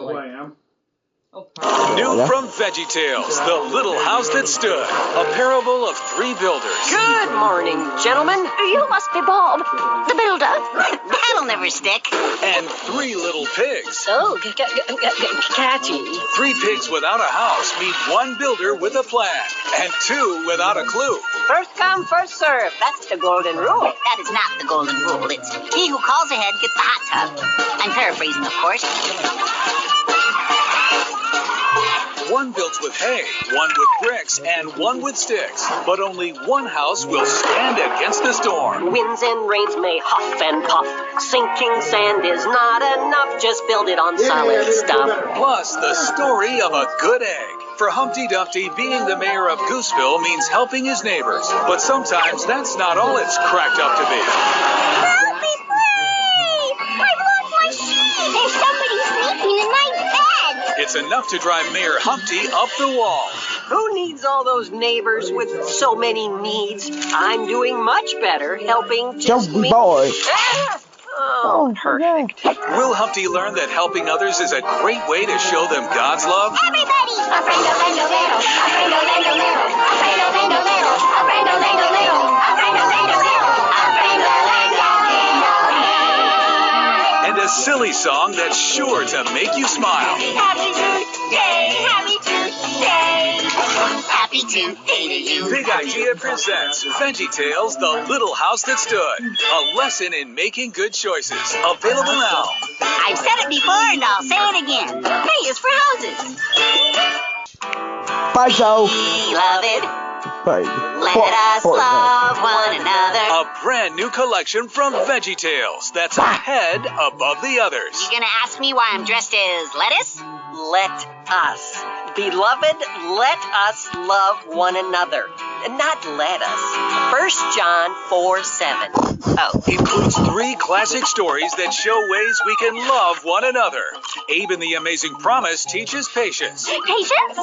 know who I am. New from VeggieTales, The Little House That Stood, a parable of three builders. Good morning, gentlemen. You must be Bob, the builder. That'll never stick. And three little pigs. Oh, catchy. Three pigs without a house meet one builder with a plan, and two without a clue. First come, first serve. That's the golden rule. That is not the golden rule. It's he who calls ahead gets the hot tub. I'm paraphrasing, of course. One built with hay, one with bricks, and one with sticks. But only one house will stand against the storm. Winds and rains may huff and puff. Sinking sand is not enough. Just build it on solid stuff. Plus, the story of a good egg. For Humpty Dumpty, being the mayor of Gooseville means helping his neighbors. But sometimes that's not all it's cracked up to be. Help me, please! I've lost my sheep! There's somebody sleeping in my bed! It's enough to drive Mayor Humpty up the wall. Who needs all those neighbors with so many needs? I'm doing much better helping just me. Boy. Oh, perfect. Will Humpty learn that helping others is a great way to show them God's love? Everybody! A friend of Lando Little, a friend of Lando Little, a friend of Lando Little, a friend of Lando Little, a friend of Lando Little, a friend of Lando Little. And a silly song that's sure to make you smile. Happy birthday, happy birthday. Happy birthday to you. Big Idea presents VeggieTales, The Little House That Stood. A lesson in making good choices. Available now. I've said it before and I'll say it again. Hay is for houses. Bye, Joe. Beloved, Bye. let us love one another. A brand new collection from VeggieTales that's ahead above the others. You gonna ask me why I'm dressed as lettuce? Let us. Beloved, let us love one another. Not let us. 1 John 4:7. Oh. Includes three classic stories that show ways we can love one another. Abe and the Amazing Promise teaches patience. Patience?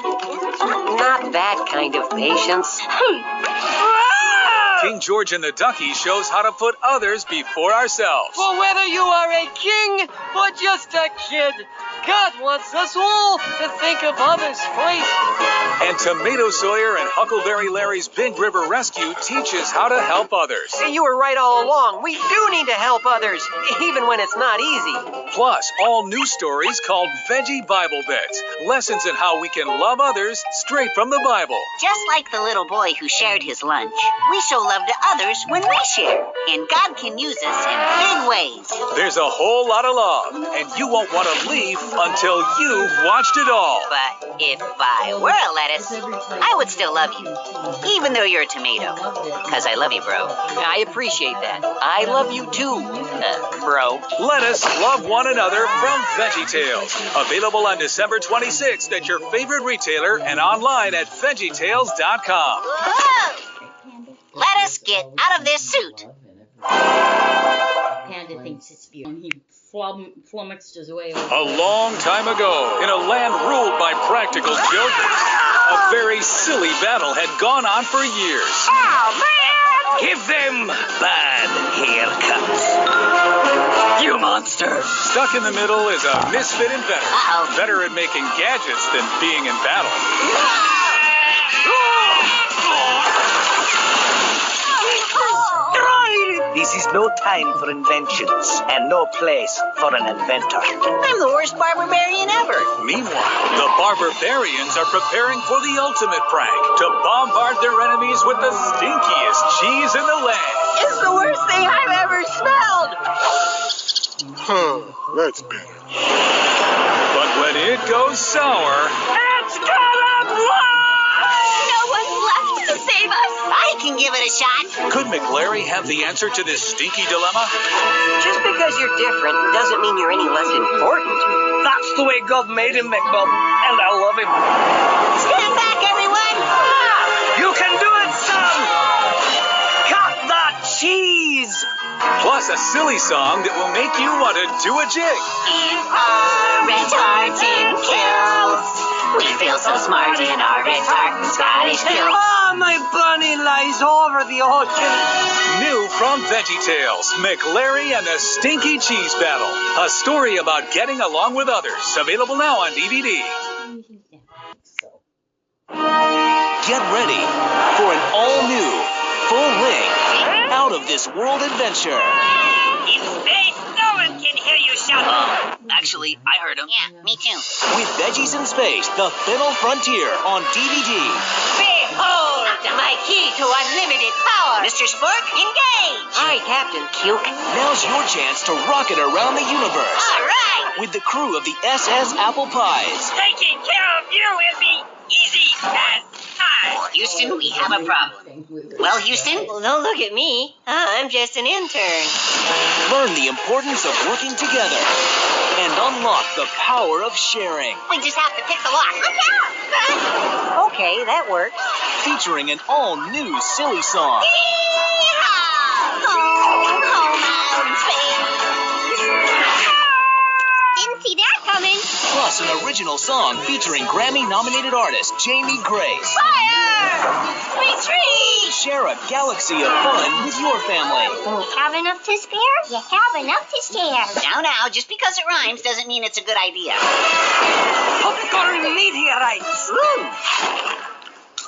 Not that kind of patience. King George and the Ducky shows how to put others before ourselves. For whether you are a king or just a kid, God wants us all to think of others first. And Tomato Sawyer and Huckleberry Larry's Big River Rescue teaches how to help others. You were right all along. We do need to help others, even when it's not easy. Plus, all new stories called Veggie Bible Bits. Lessons in how we can love others straight from the Bible. Just like the little boy who shared his lunch, we show love to others when we share. And God can use us in big ways. There's a whole lot of love, and you won't want to leave until you've watched it all. But if I were a lettuce, I would still love you, even though you're a tomato. Because I love you, bro. I appreciate that. I love you too, bro. Let us love one another from VeggieTales. Available on December 26th at your favorite retailer and online at VeggieTales.com. Whoa! Let us get out of this suit. Panda thinks it's beautiful. He flummoxed his way over. A long time ago, in a land ruled by practical jokers, a very silly battle had gone on for years. Oh, man! Give them bad haircuts. You monster! Stuck in the middle is a misfit inventor. Uh-oh. Better at making gadgets than being in battle. This is no time for inventions and no place for an inventor. I'm the worst barbarian ever. Meanwhile, the Barbarians are preparing for the ultimate prank to bombard their enemies with the stinkiest cheese in the land. It's the worst thing I've ever smelled. That's better. But when it goes sour, It's gonna blow! No one's left to save us. I can give it a shot. could McLarry have the answer to this stinky dilemma? Just because you're different doesn't mean you're any less important. That's the way God made him, McBub, and I love him. Stand back, everyone. You can do it, son! Cut that cheese! Plus a silly song that will make you want to do a jig. In orange hearts in kills, we feel so smart in our red heart and Scottish kills. Oh, my bunny lies over the ocean. New from VeggieTales, McLarry and the Stinky Cheese Battle. A story about getting along with others. Available now on DVD. Get ready for an all-new, full-length, out-of-this-world adventure. In space, no one can hear you shout. Actually, I heard him. Yeah, me too. With Veggies in Space, The Fennel Frontier on DVD. Behold my key to unlimited power. Mr. Spork, engage. Hi, Captain. Cuke. Now's your chance to rocket around the universe All right. with the crew of the SS Apple Pies. Taking care of you will be easy as pie. Houston, we have a problem. Well, Houston? Well, don't look at me. I'm just an intern. Learn the importance of working together and unlock the power of sharing. We just have to pick the lock. Look out! Okay, that works. Featuring an all-new silly song. Home out in space. Didn't see that coming. Plus an original song featuring Grammy-nominated artist Jamie Grace. Fire! Retreat! Share a galaxy of fun with your family. Have enough to spare? You have enough to spare. Now, just because it rhymes doesn't mean it's a good idea. Popcorn meteorites.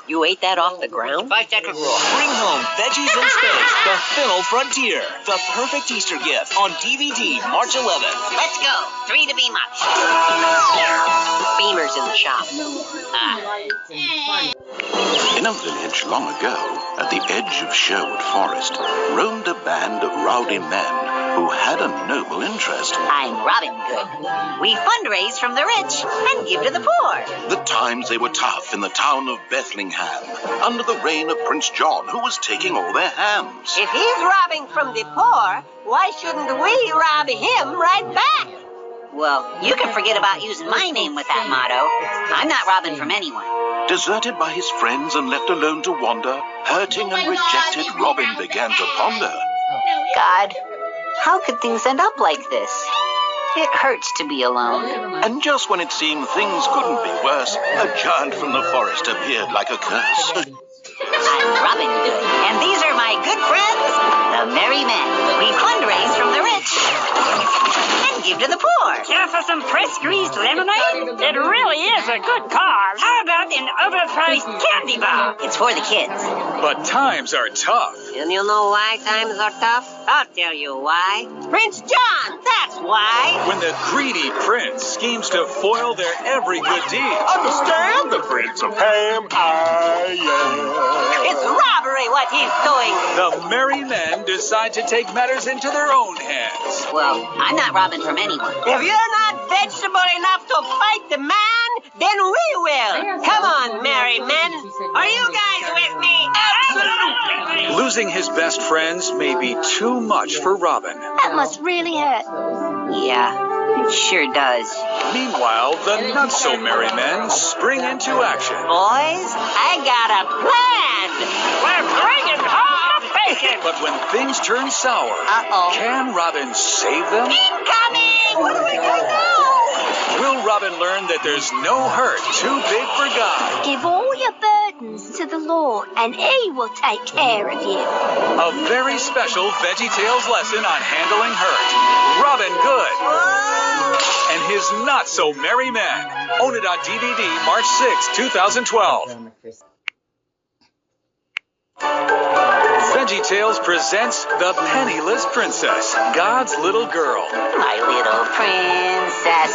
You ate that off the ground? 5-second rule. Bring home Veggies in Space, The Fennel Frontier, the perfect Easter gift on DVD March 11th. Let's go. 3 to be much. Beamer's in the shop. In a village long ago, at the edge of Sherwood Forest, roamed a band of rowdy men who had a noble interest. I'm Robin Good. We fundraise from the rich and give to the poor. The times they were tough in the town of Bethlehem, under the reign of Prince John, who was taking all their hams. If he's robbing from the poor, why shouldn't we rob him right back? Well, you can forget about using my name with that motto. I'm not robbing from anyone. Deserted by his friends and left alone to wander, hurting and rejected, Robin began to ponder. God, how could things end up like this? It hurts to be alone. And just when it seemed things couldn't be worse, a giant from the forest appeared like a curse. I'm Robin Good, and these are my good friends, the Merry Men. We fundraise from the rich and give to the poor. Care for some fresh-squeezed lemonade? It really is a good cause. How about an overpriced candy bar? It's for the kids. But times are tough. And you know why times are tough? I'll tell you why. Prince John, that's why. When the greedy prince schemes to foil their every good deed. Understand the Prince of Ham, I am. It's robbery what he's doing. The merry men decide to take matters into their own hands. Well, I'm not robbing from anyone. If you're not vegetable enough to fight the man, then we will. Come on, merry men. Are you guys with me? Absolutely. Losing his best friends may be too much for Robin. That must really hurt. Yeah, it sure does. Meanwhile, the not-so-merry men spring into action. Boys, I got a plan. We're bringing home the bacon. But when things turn sour, can Robin save them? Incoming! What are we going to do? Will Robin learn that there's no hurt too big for God? Give all your burdens to the Lord, and He will take care of you. A very special VeggieTales lesson on handling hurt. Robin Good and his not-so-merry men. Own it on DVD March 6, 2012. VeggieTales presents The Penniless Princess, God's Little Girl. My little princess,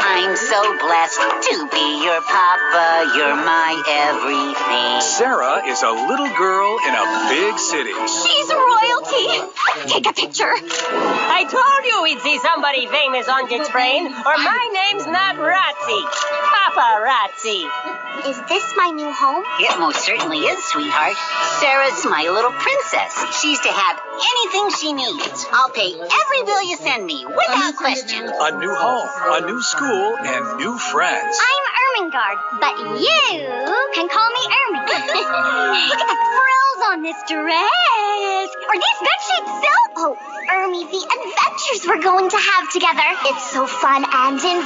I'm so blessed to be your papa. You're my everything. Sarah is a little girl in a big city. She's royalty. Take a picture. I told you we'd see somebody famous on the train, or my name's not Razzie. Paparazzi. Is this my new home? It most certainly is, sweetheart. Sarah's my little princess. She's to have anything she needs. I'll pay every bill you send me, without question. A new home, a new school, and new friends. I'm Ermengarde, but you can call me Ermi. Look at the frills on this dress. Are these bedsheets silk? Oh, Ermi, the adventures we're going to have together. It's so fun and inviting.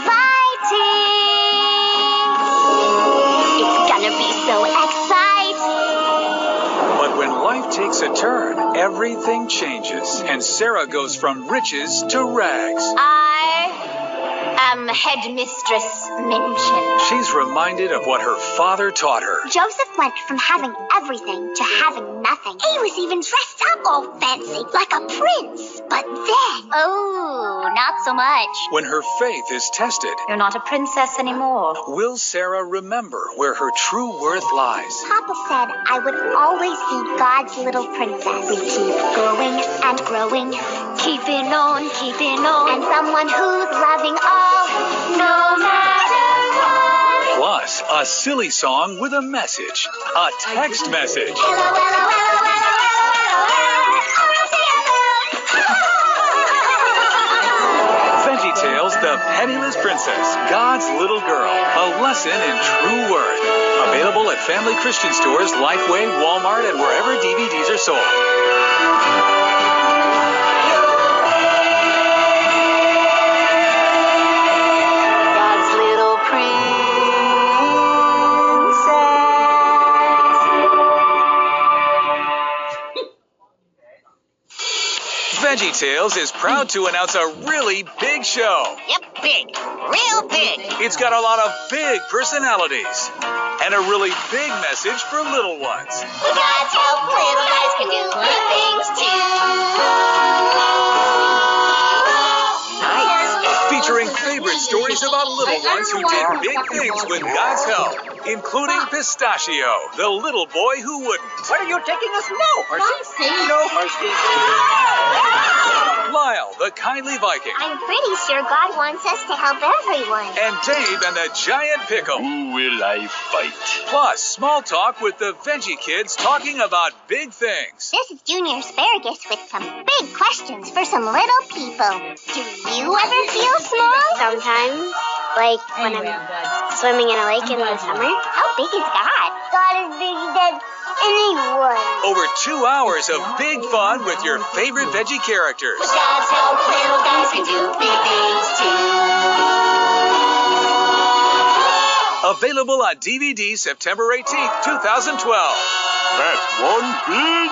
It's gonna be so exciting. But when life takes a turn, everything changes, and Sarah goes from riches to rags. I am Headmistress Minchin. She's reminded of what her father taught her. Joseph went from having everything to having nothing. He was even dressed up all fancy, like a prince. But then... Oh, not so much. When her faith is tested, You're not a princess anymore. will Sarah remember where her true worth lies? Papa said I would always be God's little princess. We keep growing and growing, keeping on, and someone who's loving all, no matter what. Plus, a silly song with a message, a text message. Hello, hello, hello, hello, VeggieTales, The Penniless Princess, God's Little Girl, a lesson in true worth. Available at family Christian stores, Lifeway, Walmart, and wherever DVDs are sold. God's little princess. VeggieTales is proud to announce a really big show. Yep, big. Real big. It's got a lot of big personalities and a really big message for little ones. With God's help, little guys can do big things too. Featuring favorite stories about little ones who did big things with God's help, including Pistachio, the little boy who wouldn't. Where are you taking us? No, Hershey. No, Hershey. Lyle, the kindly Viking. I'm pretty sure God wants us to help everyone. And Dave and the Giant Pickle. Who will I fight? Plus, small talk with the Veggie Kids talking about big things. This is Junior Asparagus with some big questions for some little people. Do you ever feel small? Sometimes. Like when I'm swimming in a lake in the summer. How big is God? God is bigger than anyone. Over 2 hours of big fun with your favorite veggie characters. With God's help, little guys can do big things too. Available on DVD September 18th, 2012. That's one big.